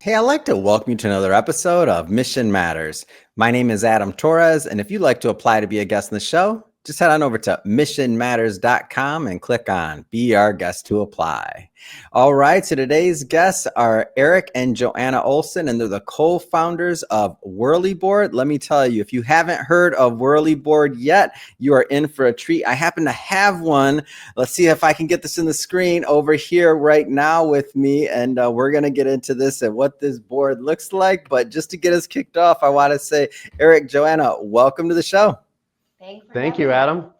Hey, I'd like to welcome you to another episode of Mission Matters. My name is Adam Torres, and if you'd like to apply to be a guest on the show, just head on over to missionmatters.com and click on Be Our Guest to Apply. All right, so today's guests are Erik and Joanna Olsen, and they're the co-founders of Whirly Board. Let me tell you, if you haven't heard of Whirly Board yet, you are in for a treat. I happen to have one. Let's see if I can get this in the screen over here right now with me, and we're going to get into this and what this board looks like. But just to get us kicked off, I want to say, Erik, Joanna, welcome to the show. Thank you, Adam.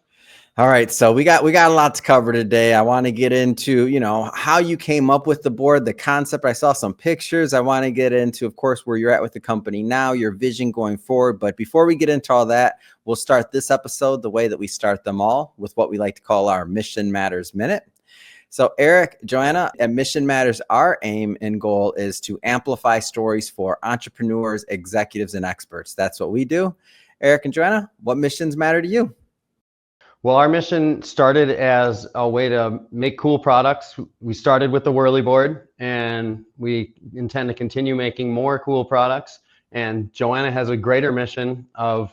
All right, so we got a lot to cover today. I want to get into, how you came up with the board, the concept. I saw some pictures. I want to get into, of course, where you're at with the company now, your vision going forward. But before we get into all that, we'll start this episode the way that we start them all, with what we like to call our Mission Matters Minute. So Erik, Joanna, at Mission Matters, our aim and goal is to amplify stories for entrepreneurs, executives, and experts. That's what we do. Erik and Joanna, what missions matter to you? Well, our mission started as a way to make cool products. We started with the Whirly Board, and we intend to continue making more cool products. And Joanna has a greater mission of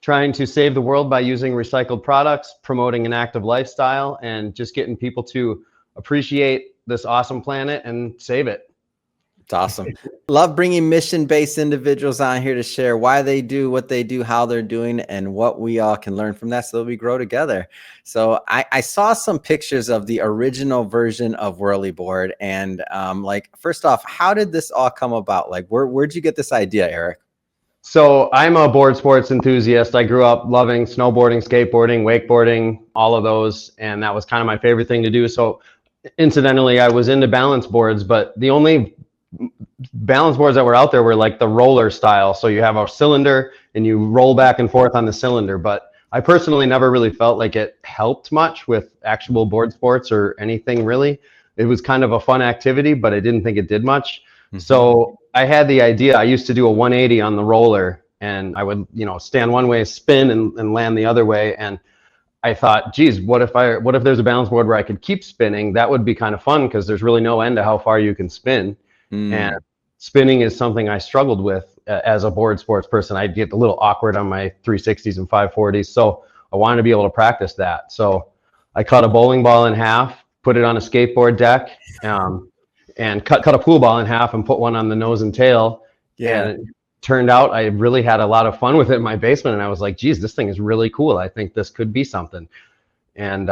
trying to save the world by using recycled products, promoting an active lifestyle, and just getting people to appreciate this awesome planet and save it. It's awesome. Love bringing mission-based individuals on here to share why they do what they do, how they're doing, and what we all can learn from that so that we grow together. So I saw some pictures of the original version of Whirly Board. And first off, how did this all come about? Like, where'd you get this idea, Erik? So I'm a board sports enthusiast. I grew up loving snowboarding, skateboarding, wakeboarding, all of those. And that was kind of my favorite thing to do. So incidentally, I was into balance boards, but the only balance boards that were out there were like the roller style. So you have a cylinder and you roll back and forth on the cylinder. But I personally never really felt like it helped much with actual board sports or anything really. It was kind of a fun activity, but I didn't think it did much. Mm-hmm. So I had the idea. I used to do a 180 on the roller, and I would, stand one way, spin and land the other way. And I thought, geez, what if there's a balance board where I could keep spinning? That would be kind of fun because there's really no end to how far you can spin. And spinning is something I struggled with as a board sports person. I'd get a little awkward on my 360s and 540s. So I wanted to be able to practice that. So I cut a bowling ball in half, put it on a skateboard deck, and cut a pool ball in half and put one on the nose and tail. Yeah. And it turned out I really had a lot of fun with it in my basement. And I was like, geez, this thing is really cool. I think this could be something. And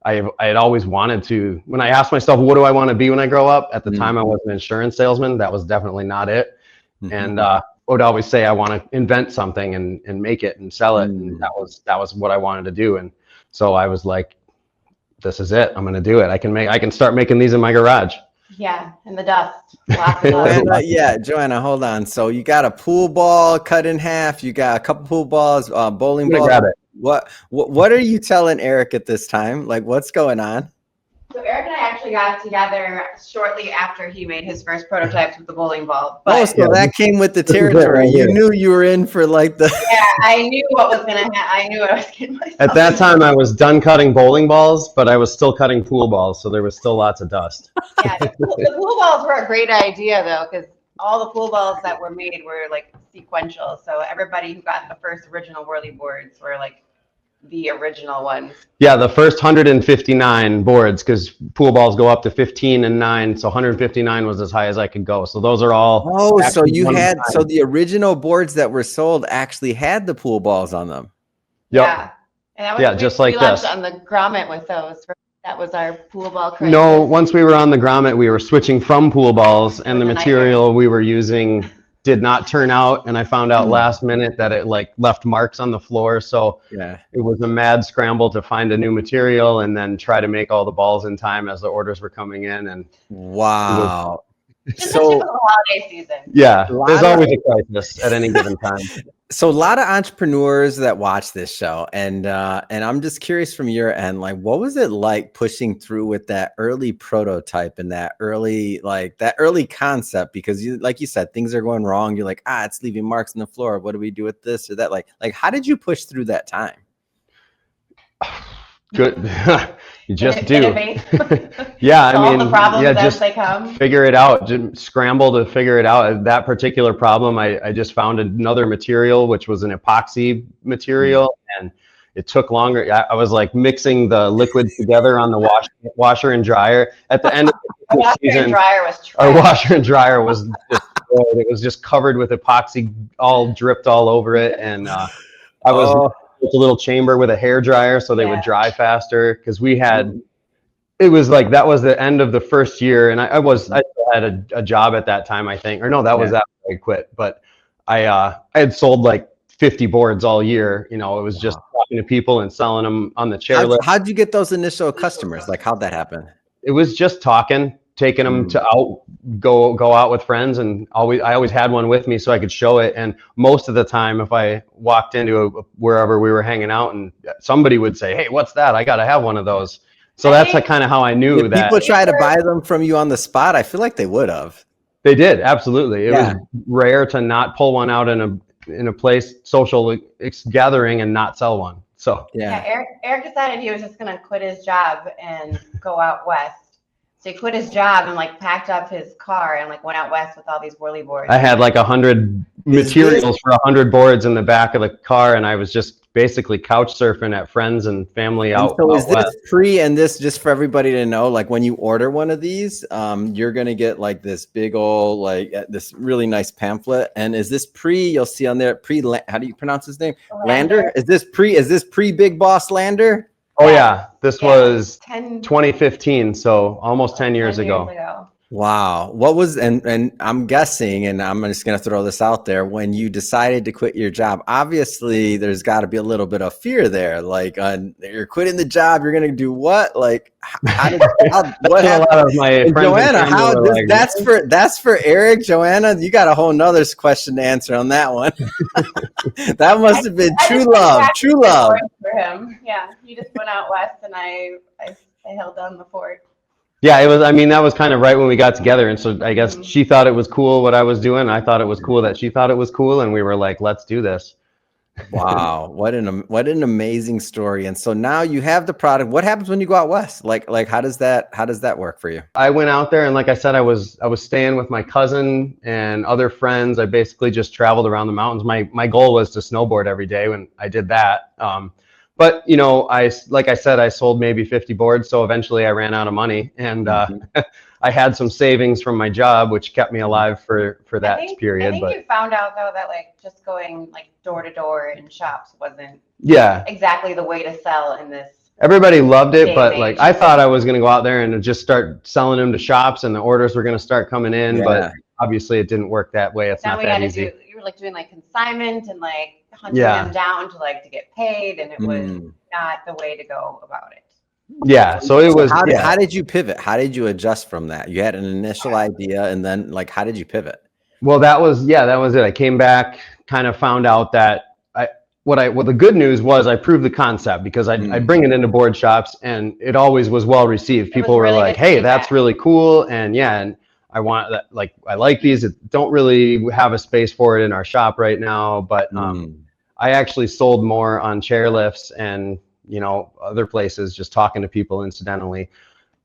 I had always wanted to, when I asked myself, what do I want to be when I grow up? At the time, I was an insurance salesman. That was definitely not it. Mm-hmm. And I would always say, I want to invent something and make it and sell it. And that was what I wanted to do. And so I was like, this is it. I'm going to do it. I can start making these in my garage. Yeah, in the dust. Joanna, hold on. So you got a pool ball cut in half. You got a couple pool balls, bowling balls. Grab it. What are you telling Erik at this time? Like, what's going on? So Erik and I actually got together shortly after he made his first prototypes with the bowling ball. That came with the territory. You knew you were in for like the. Yeah, I knew what was gonna happen. I knew what I was getting myself. At that time, I was done cutting bowling balls, but I was still cutting pool balls, so there was still lots of dust. Yeah, the pool balls were a great idea though, because all the pool balls that were made were like sequential. So everybody who got the first original Whirly boards were like the original ones. Yeah, the first 159 boards, because pool balls go up to 15 and 9, so 159 was as high as I could go. So those are all. Oh, so the original boards that were sold actually had the pool balls on them. Yep. Yeah, and that was just like this. On the grommet with those. That was our pool ball craze. No, once we were on the grommet, we were switching from pool balls, and the material we were using did not turn out, and I found out last minute that it left marks on the floor. So it was a mad scramble to find a new material and then try to make all the balls in time as the orders were coming in. And wow. Just so the holiday season. Yeah, there's always a crisis at any given time. So a lot of entrepreneurs that watch this show, and I'm just curious from your end, like, what was it like pushing through with that early prototype and that early concept? Because like you said, things are going wrong. You're like, it's leaving marks on the floor. What do we do with this or that? Like how did you push through that time? Good. You just do. Innovate. Yeah, I Solve mean, the problems yeah, as just they come. figure it out. Just scramble to figure it out. That particular problem, I just found another material, which was an epoxy material, and it took longer. I was like mixing the liquids together on the washer and dryer. At the end of the Washer season, and dryer was our trash. washer and dryer was destroyed. It was just covered with epoxy, all dripped all over it, and I was with a little chamber with a hair dryer so they would dry faster, because we had. It was like that was the end of the first year, and I still had a job at that time, I think, or no, that was after I quit. But I had sold like 50 boards all year. You know, it was just talking to people and selling them on the chairlift. How'd you get those initial customers? Like, how'd that happen? It was just talking, taking them to go out with friends, and I always had one with me so I could show it. And most of the time, if I walked into wherever we were hanging out, and somebody would say, "Hey, what's that? I got to have one of those." So that's kind of how I knew that people try to buy them from you on the spot. I feel like they would have. They did, absolutely. It was rare to not pull one out in a place, social gathering, and not sell one. So Eric decided he was just gonna quit his job and go out west. So he quit his job and like packed up his car and like went out west with all these whirly boards. I had like 100 materials for 100 boards in the back of the car, and I was just basically couch surfing at friends and family out. So is west. this free? And this just for everybody to know, like when you order one of these, you're gonna get like this big old this really nice pamphlet. And is this you'll see on there how do you pronounce his name? Lander? Is this pre Big Boss Lander? Oh yeah, this was 2015, so almost 10 years ago. Wow. What was, and I'm guessing, and I'm just going to throw this out there, when you decided to quit your job, obviously there's got to be a little bit of fear there. Like, you're quitting the job, you're going to do what? Like, what happened? Joanna, that's for Erik. Joanna, you got a whole nother question to answer on that one. That must have been true love. For him. Yeah. He just went out west and I held down the fort. Yeah, it was. I mean, that was kind of right when we got together, and so I guess she thought it was cool what I was doing. I thought it was cool that she thought it was cool, and we were like, "Let's do this." Wow, what an amazing story! And so now you have the product. What happens when you go out west? Like how does that work for you? I went out there, and like I said, I was staying with my cousin and other friends. I basically just traveled around the mountains. My goal was to snowboard every day when I did that. But, you know, like I said, I sold maybe 50 boards. So eventually I ran out of money, and I had some savings from my job, which kept me alive for that period. I think you found out though that like just going like door to door in shops wasn't exactly the way to sell in this. Everybody loved it, but like I thought I was going to go out there and just start selling them to shops, and the orders were going to start coming in. But obviously it didn't work that way. It's not that easy. You were like doing like consignment and like hunting them down to get paid, and it was not the way to go about it. Yeah, so it was. How did you pivot? How did you adjust from that? You had an initial idea, and then like how did you pivot? Well, that was it. I came back, kind of found out that the good news was I proved the concept, because I'd bring it into board shops, and it always was well received. People were like, "Hey, that's really cool," and I want that. Like, I like these. Don't really have a space for it in our shop right now, but I actually sold more on chairlifts and other places, just talking to people incidentally.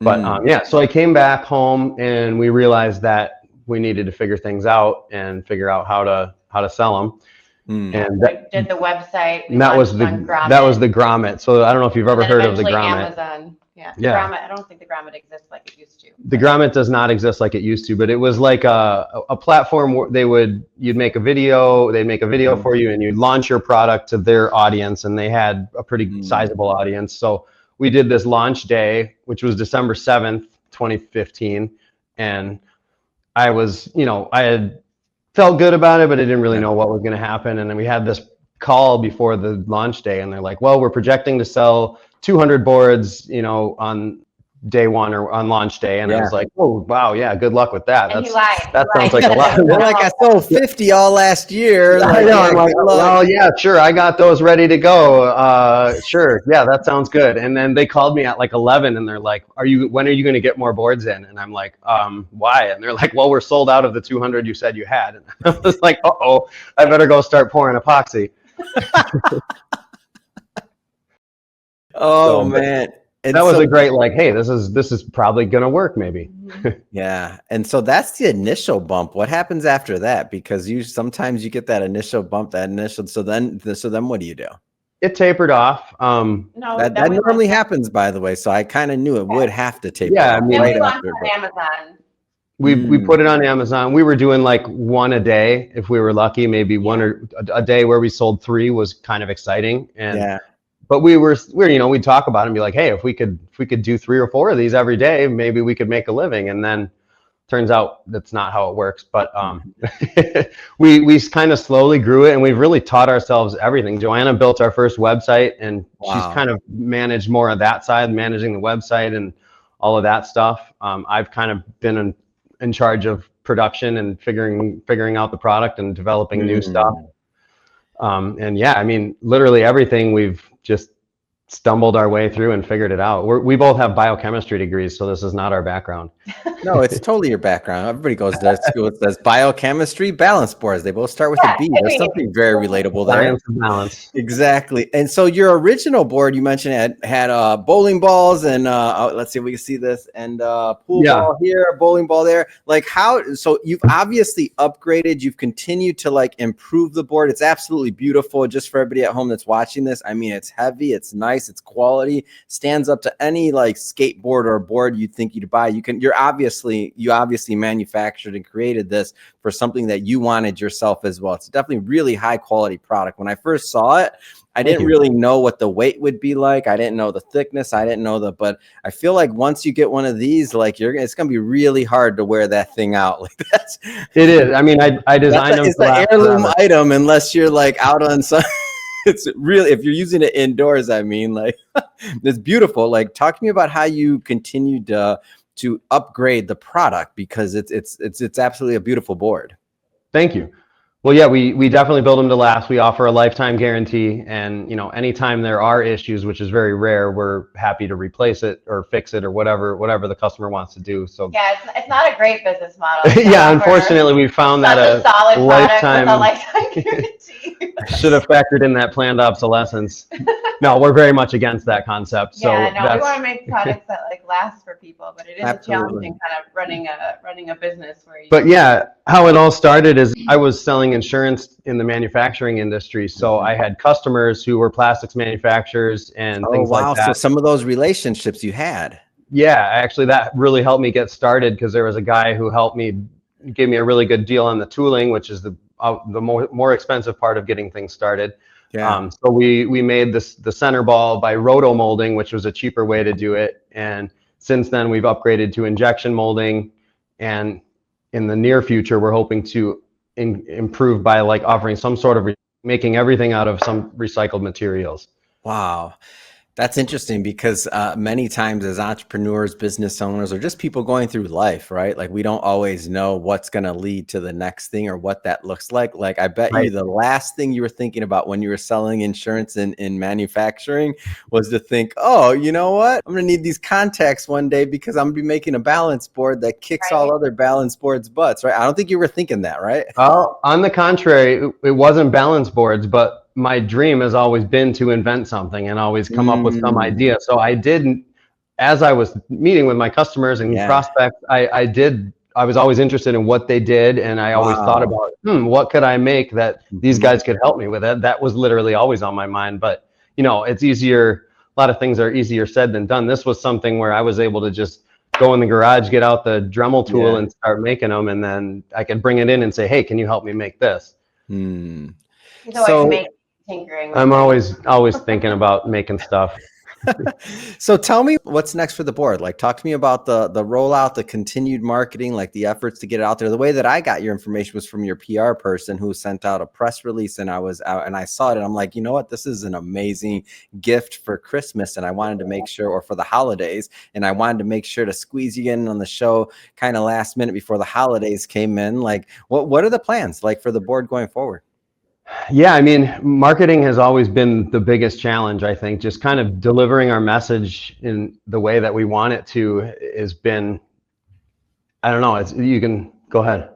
But so I came back home, and we realized that we needed to figure things out and figure out how to sell them. And did the website. And that was the grommet. So I don't know if you've ever heard of the grommet. Amazon. Yeah. Grommet, I don't think the grommet exists like it used to. The grommet does not exist like it used to, but it was like a platform where you'd make a video, they'd make a video for you, and you'd launch your product to their audience, and they had a pretty sizable audience. So we did this launch day, which was December 7th, 2015. And I was, I had felt good about it, but I didn't really know what was going to happen. And then we had this call before the launch day, and they're like, well, we're projecting to sell 200 boards, on day one or on launch day. And I was like, oh, wow, yeah, good luck with that. That sounds like a lot. They're like, I sold 50 all last year. I know. I'm like, well, yeah, sure. I got those ready to go. Sure. Yeah, that sounds good. And then they called me at like 11, and they're like, when are you going to get more boards in? And I'm like, why? And they're like, well, we're sold out of the 200 you said you had. And I was like, uh-oh, I better go start pouring epoxy. Oh, man. that was a great, like, hey, this is probably gonna work maybe. Yeah. And so that's the initial bump. What happens after that? Because sometimes you get that initial bump, so then what do you do? It tapered off. No, That normally happens, by the way. So I kind of knew it would have to taper Yeah, off I mean, then we right launched after. on Amazon. We put it on Amazon. We were doing like one a day if we were lucky. Maybe one or a day where we sold 3 was kind of exciting. And Yeah. but we're we'd talk about it and be like, hey, if we could do 3 or 4 of these every day, maybe we could make a living. And then turns out that's not how it works. But we kind of slowly grew it, and we've really taught ourselves everything. Joanna built our first website, and she's kind of managed more of that side, managing the website and all of that stuff. I've kind of been in charge of production and figuring out the product and developing new stuff. And yeah, I mean, literally everything we've just stumbled our way through and figured it out. We both have biochemistry degrees, so this is not our background. No, it's totally your background. Everybody goes to school. It says biochemistry, balance boards. They both start with a B. There's something very relatable there. Science of balance. Exactly. And so your original board, you mentioned had bowling balls and let's see if we can see this, and pool ball here, bowling ball there. Like so you've obviously upgraded. You've continued to like improve the board. It's absolutely beautiful. Just for everybody at home that's watching this, I mean, it's heavy, it's nice, it's quality, stands up to any like skateboard or board you'd think you'd buy. You obviously manufactured and created this for something that you wanted yourself as well. It's definitely really high quality product. When I first saw it, I didn't really know what the weight would be like. I didn't know the thickness. I didn't know but I feel like once you get one of these, like it's going to be really hard to wear that thing out. Like it is. I mean, I designed them. It's an heirloom item unless you're like out on some. It's really, if you're using it indoors, I mean, like it's beautiful. Like, talk to me about how you continued to upgrade the product, because it's absolutely a beautiful board. Thank you. Well, yeah, we definitely build them to last. We offer a lifetime guarantee, and anytime there are issues, which is very rare, we're happy to replace it or fix it or whatever the customer wants to do. So yeah, it's not a great business model. Yeah, unfortunately, we found that a solid lifetime guarantee. Should have factored in that planned obsolescence. No, we're very much against that concept. So we want to make products that like last for people, but it is a challenging kind of running a business where you. But yeah, how it all started is I was selling insurance in the manufacturing industry. So I had customers who were plastics manufacturers and things like that. So some of those relationships you had. Yeah, actually that really helped me get started, because there was a guy who gave me a really good deal on the tooling, which is the more expensive part of getting things started. Yeah. So we made the center ball by roto molding, which was a cheaper way to do it. And since then we've upgraded to injection molding, and in the near future we're hoping to improve by like offering some sort of making everything out of some recycled materials. Wow. That's interesting, because many times as entrepreneurs, business owners, or just people going through life, right? Like, we don't always know what's going to lead to the next thing or what that looks like. Like, I bet you the last thing you were thinking about when you were selling insurance in manufacturing was to think, oh, you know what? I'm going to need these contacts one day because I'm going to be making a balance board that kicks all other balance boards' butts, right? I don't think you were thinking that, right? Well, on the contrary, it wasn't balance boards, but my dream has always been to invent something and always come up with some idea. So I didn't, as I was meeting with my customers and prospects, I was always interested in what they did. And I always thought about, what could I make that these guys could help me with it? That was literally always on my mind. But, it's easier. A lot of things are easier said than done. This was something where I was able to just go in the garage, get out the Dremel tool and start making them. And then I could bring it in and say, hey, can you help me make this? So tinkering. I'm always thinking about making stuff. So tell me what's next for the board. Like, talk to me about the rollout, the continued marketing, like the efforts to get it out there. The way that I got your information was from your PR person who sent out a press release, and I was out and I saw it and I'm like, you know what, this is an amazing gift for Christmas. And I wanted to make sure, or for the holidays, and I wanted to make sure to squeeze you in on the show kind of last minute before the holidays came in. Like, what are the plans like for the board going forward? Yeah, I mean, marketing has always been the biggest challenge, I think. Just kind of delivering our message in the way that we want it to has been, I don't know, you can go ahead.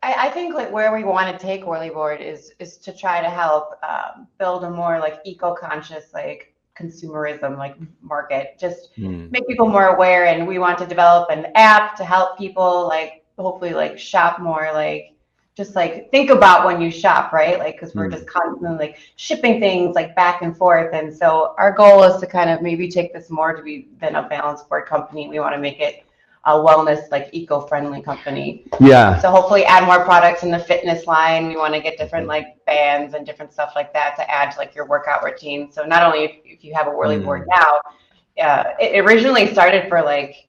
I think like where we want to take Whirly Board is to try to help build a more like eco-conscious like consumerism like market. Just Hmm. make people more aware, and we want to develop an app to help people like hopefully like shop more, like just like think about when you shop, right? Like because we're just constantly like shipping things like back and forth, and so our goal is to kind of maybe take this more to be than a balance board company. We want to make it a wellness, like eco-friendly company. Yeah. So hopefully add more products in the fitness line. We want to get different like bands and different stuff like that to add to like your workout routine. So not only if you have a whirly board now, it originally started for like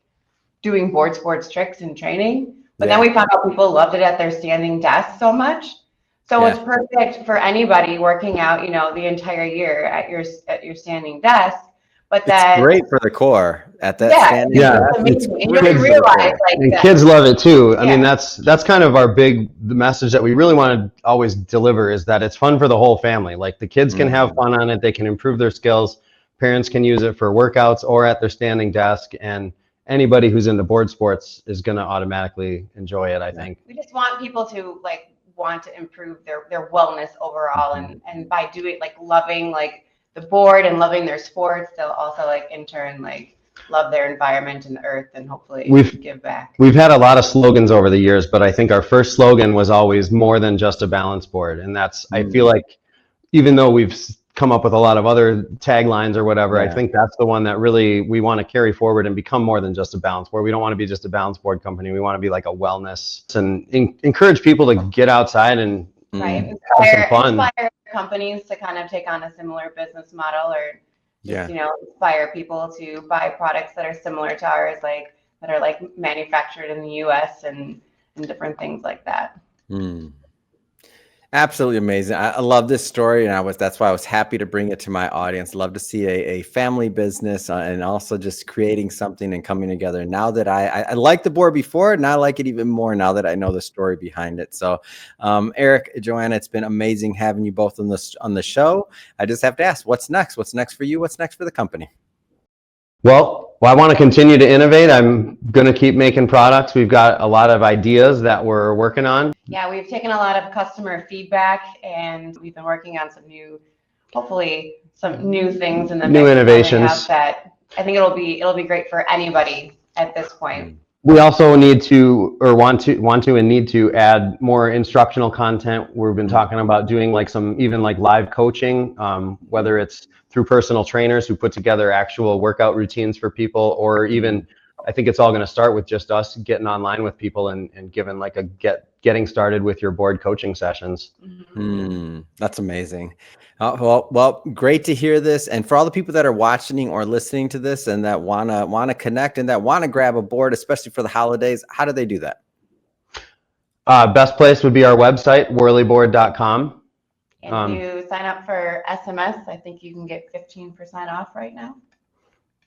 doing board sports tricks and training, but then we found out people loved it at their standing desk so much. So it's perfect for anybody working out, you know, the entire year at your standing desk. But then it's great for the core at that standing. it's amazing. And you don't realize like and kids love it too. I mean, that's kind of the message that we really want to always deliver is that it's fun for the whole family. Like the kids can have fun on it. They can improve their skills. Parents can use it for workouts or at their standing desk. And anybody who's into board sports is going to automatically enjoy it, I think. We just want people to like want to improve their wellness overall. And by doing like loving like the board and loving their sports, they'll also like in turn like love their environment and the earth and hopefully give back. We've had a lot of slogans over the years, but I think our first slogan was always more than just a balance board. And that's, I feel like even though we've come up with a lot of other taglines or whatever, I think that's the one that really we want to carry forward and become more than just a balance board. We don't want to be just a balance board company. We want to be like a wellness and encourage people to get outside and inspire companies to kind of take on a similar business model, or just, you know, inspire people to buy products that are similar to ours, like that are like manufactured in the US and different things like that. Absolutely amazing. I love this story, and that's why I was happy to bring it to my audience. Love to see a family business and also just creating something and coming together. Now that I liked the board before, now I like it even more now that I know the story behind it. So, Erik, Joanna, it's been amazing having you both on the show. I just have to ask, what's next? What's next for you? What's next for the company? Well, I want to continue to innovate. I'm going to keep making products. We've got a lot of ideas that we're working on. Yeah, we've taken a lot of customer feedback, and we've been working on hopefully some new things in the new innovations that I think it'll be great for anybody at this point. We also need to, or want to and need to add more instructional content. We've been talking about doing like even live coaching, whether it's through personal trainers who put together actual workout routines for people, or even, I think it's all going to start with just us getting online with people and giving like getting started with your board coaching sessions. That's amazing. Well, great to hear this. And for all the people that are watching or listening to this and that wanna connect and that wanna grab a board, especially for the holidays, how do they do that? Best place would be our website, whirlyboard.com. And if you sign up for SMS, I think you can get 15% off right now.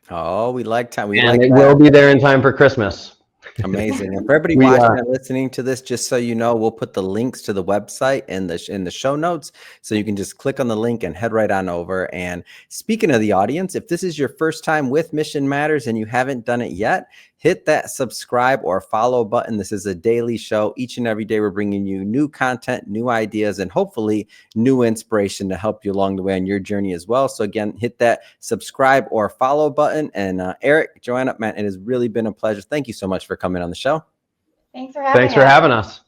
Oh, we like time. It will be there in time for Christmas. Amazing. And for everybody watching and listening to this, just so you know, we'll put the links to the website in the show notes, so you can just click on the link and head right on over. And speaking of the audience, if this is your first time with Mission Matters and you haven't done it yet, hit that subscribe or follow button. This is a daily show. Each and every day, we're bringing you new content, new ideas, and hopefully new inspiration to help you along the way on your journey as well. So again, hit that subscribe or follow button. And Erik, Joanna, man, it has really been a pleasure. Thank you so much for coming on the show. Thanks for having us. Thanks for having us.